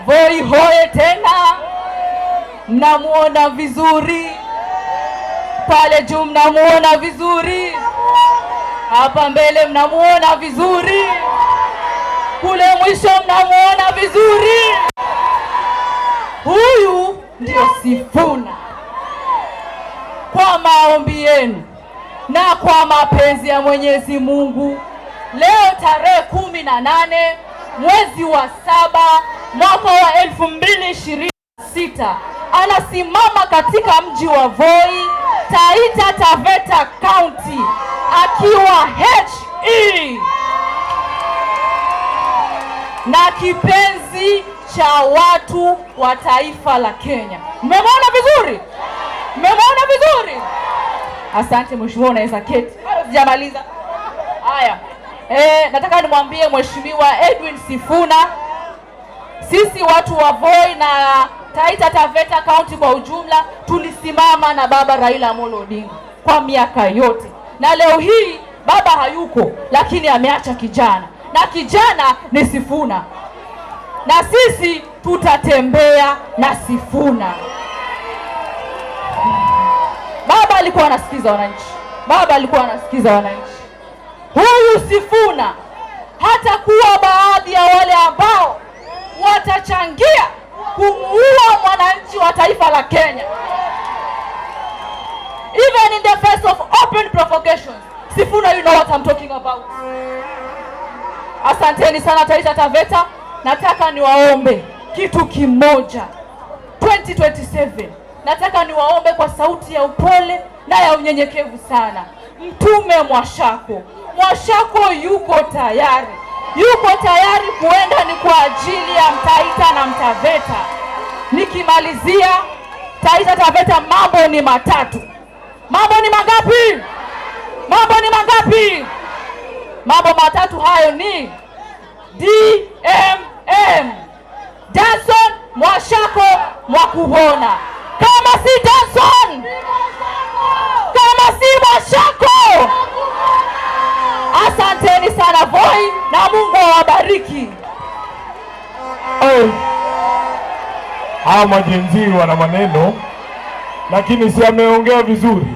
Voi hoye tena. Mnamuona vizuri pale juu, mnamuona vizuri hapa mbele, mnamuona vizuri kule mwisho, mnamuona vizuri. Huyu ndio Sifuna. Kwa maombi yenu na kwa mapenzi ya Mwenyezi Mungu, leo tarehe 18 mwezi wa 7 mwaka wa 2026 anasimama katika mji wa Voi, Taita Taveta County, akiwa HE na kipenzi cha watu wa taifa la Kenya. Mmemwona vizuri? Mmemwona vizuri? Asante mheshimiwa, unaweza keti. Sijamaliza. Haya. Nataka nimwambie Mheshimiwa Edwin Sifuna, sisi watu wa Voi na Taita Taveta County kwa ujumla tulisimama na baba Raila Amolo Odinga kwa miaka yote. Na leo hii baba hayuko, lakini ameacha kijana, na kijana ni Sifuna. Na sisi tutatembea na Sifuna. Baba alikuwa anasikiza wananchi. Baba alikuwa anasikiza wananchi. Huyu Sifuna hata kuwa baadhi ya wale ambao watachangia kumuua mwananchi wa taifa la Kenya. Even in the face of open provocations, Sifuna, you know what I'm talking about. Asanteni sana Taita Taveta. Nataka niwaombe kitu kimoja. 2027 nataka niwaombe kwa sauti ya upole na ya unyenyekevu sana. Mtume Mwashako. Mwashako yuko tayari. Yuko tayari kuenda ni kwa ajili ya Mtaita na Mtaveta. Nikimalizia, Taita Taveta mambo ni matatu. Mambo ni mangapi? Mambo ni mangapi? Mambo matatu hayo ni DMM. Danson Mwashako Mwakubona. Kama si Danson, kama si Mwashako. Asanteni sana Voi na Mungu awabariki. Hawa majenzi wana maneno, lakini si ameongea vizuri.